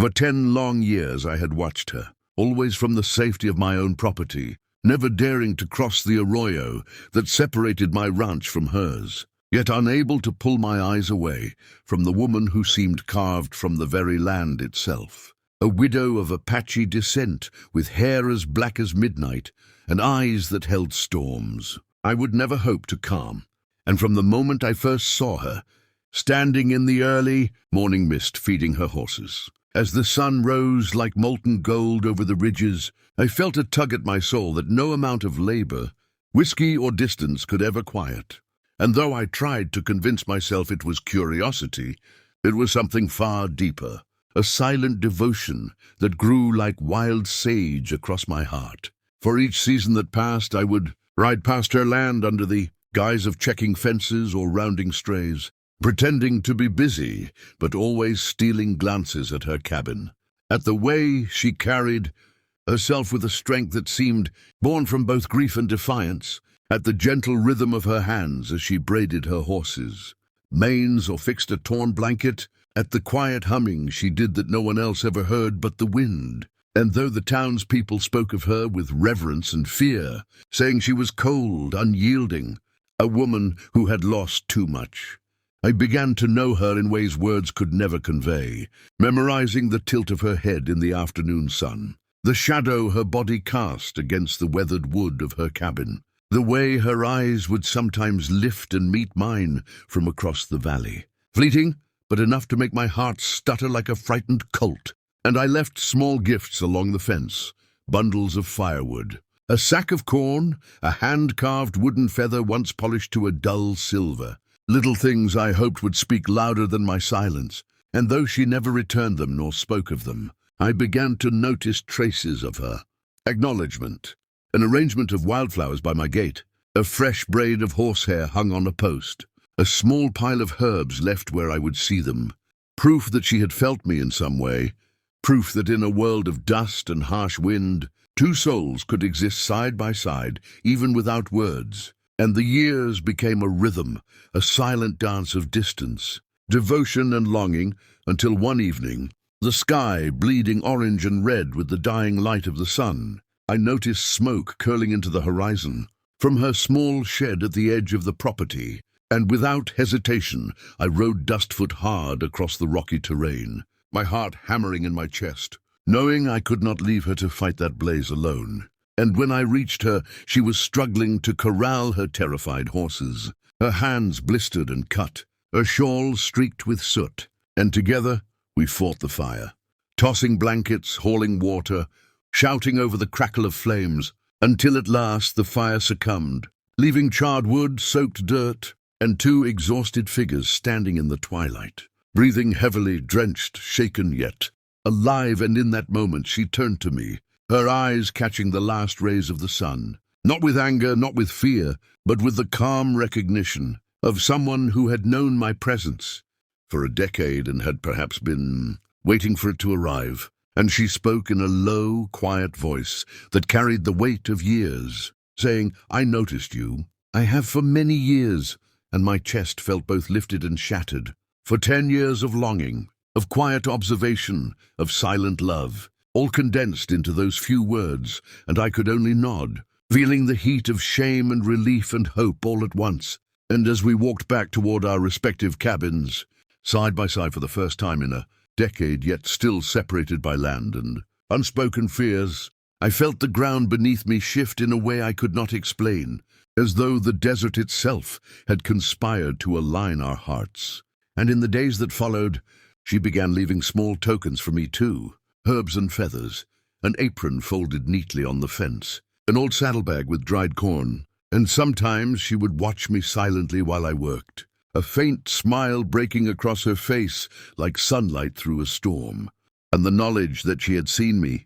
For 10 long years I had watched her, always from the safety of my own property, never daring to cross the arroyo that separated my ranch from hers, yet unable to pull my eyes away from the woman who seemed carved from the very land itself. A widow of Apache descent, with hair as black as midnight and eyes that held storms, I would never hope to calm. And from the moment I first saw her, standing in the early morning mist feeding her horses, as the sun rose like molten gold over the ridges, I felt a tug at my soul that no amount of labor, whiskey or distance could ever quiet. And though I tried to convince myself it was curiosity, it was something far deeper, a silent devotion that grew like wild sage across my heart. For each season that passed, I would ride past her land under the guise of checking fences or rounding strays, pretending to be busy, but always stealing glances at her cabin, at the way she carried herself with a strength that seemed born from both grief and defiance, at the gentle rhythm of her hands as she braided her horses' manes or fixed a torn blanket, at the quiet humming she did that no one else ever heard but the wind. And though the townspeople spoke of her with reverence and fear, saying she was cold, unyielding, a woman who had lost too much, I began to know her in ways words could never convey, memorizing the tilt of her head in the afternoon sun, the shadow her body cast against the weathered wood of her cabin, the way her eyes would sometimes lift and meet mine from across the valley. Fleeting, but enough to make my heart stutter like a frightened colt. And I left small gifts along the fence, bundles of firewood, a sack of corn, a hand-carved wooden feather once polished to a dull silver. Little things I hoped would speak louder than my silence, and though she never returned them nor spoke of them, I began to notice traces of her. Acknowledgement, an arrangement of wildflowers by my gate, a fresh braid of horsehair hung on a post, a small pile of herbs left where I would see them, proof that she had felt me in some way, proof that in a world of dust and harsh wind, two souls could exist side by side, even without words. And the years became a rhythm, a silent dance of distance, devotion and longing, until one evening, the sky bleeding orange and red with the dying light of the sun, I noticed smoke curling into the horizon from her small shed at the edge of the property, and without hesitation I rode dustfoot hard across the rocky terrain, my heart hammering in my chest, knowing I could not leave her to fight that blaze alone. And when I reached her, she was struggling to corral her terrified horses, her hands blistered and cut, her shawl streaked with soot. And together we fought the fire, tossing blankets, hauling water, shouting over the crackle of flames, until at last the fire succumbed, leaving charred wood, soaked dirt, and two exhausted figures standing in the twilight, breathing heavily, drenched, shaken yet alive. And in that moment she turned to me, her eyes catching the last rays of the sun, not with anger, not with fear, but with the calm recognition of someone who had known my presence for a decade and had perhaps been waiting for it to arrive. And she spoke in a low, quiet voice that carried the weight of years, saying, "I noticed you. I have for many years." And my chest felt both lifted and shattered. For 10 years of longing, of quiet observation, of silent love, all condensed into those few words, and I could only nod, feeling the heat of shame and relief and hope all at once. And as we walked back toward our respective cabins, side by side for the first time in a decade, yet still separated by land and unspoken fears, I felt the ground beneath me shift in a way I could not explain, as though the desert itself had conspired to align our hearts. And in the days that followed, she began leaving small tokens for me too, herbs and feathers, an apron folded neatly on the fence, an old saddlebag with dried corn, and sometimes she would watch me silently while I worked, a faint smile breaking across her face like sunlight through a storm. And the knowledge that she had seen me,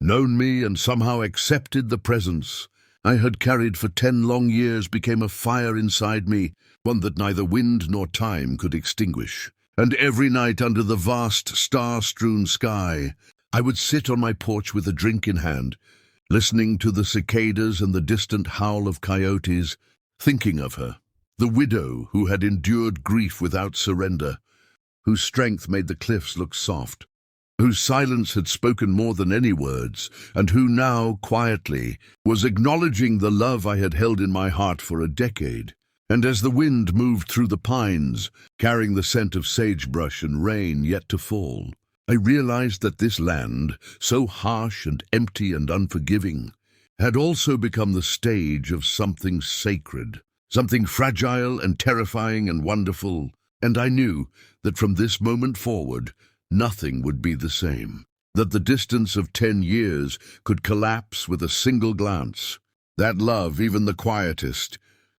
known me, and somehow accepted the presence I had carried for 10 long years became a fire inside me, one that neither wind nor time could extinguish. And every night under the vast star-strewn sky, I would sit on my porch with a drink in hand, listening to the cicadas and the distant howl of coyotes, thinking of her, the widow who had endured grief without surrender, whose strength made the cliffs look soft, whose silence had spoken more than any words, and who now, quietly, was acknowledging the love I had held in my heart for a decade. And as the wind moved through the pines, carrying the scent of sagebrush and rain yet to fall, I realized that this land, so harsh and empty and unforgiving, had also become the stage of something sacred, something fragile and terrifying and wonderful, and I knew that from this moment forward, nothing would be the same, that the distance of 10 years could collapse with a single glance. That love, even the quietest,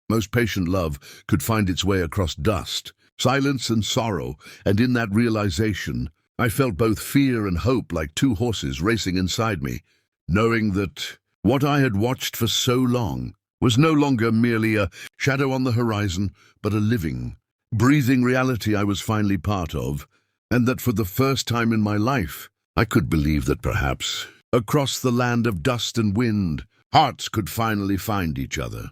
most patient love, could find its way across dust, silence and sorrow, and in that realization, I felt both fear and hope like two horses racing inside me, knowing that what I had watched for so long was no longer merely a shadow on the horizon, but a living, breathing reality I was finally part of, and that for the first time in my life, I could believe that perhaps, across the land of dust and wind, hearts could finally find each other.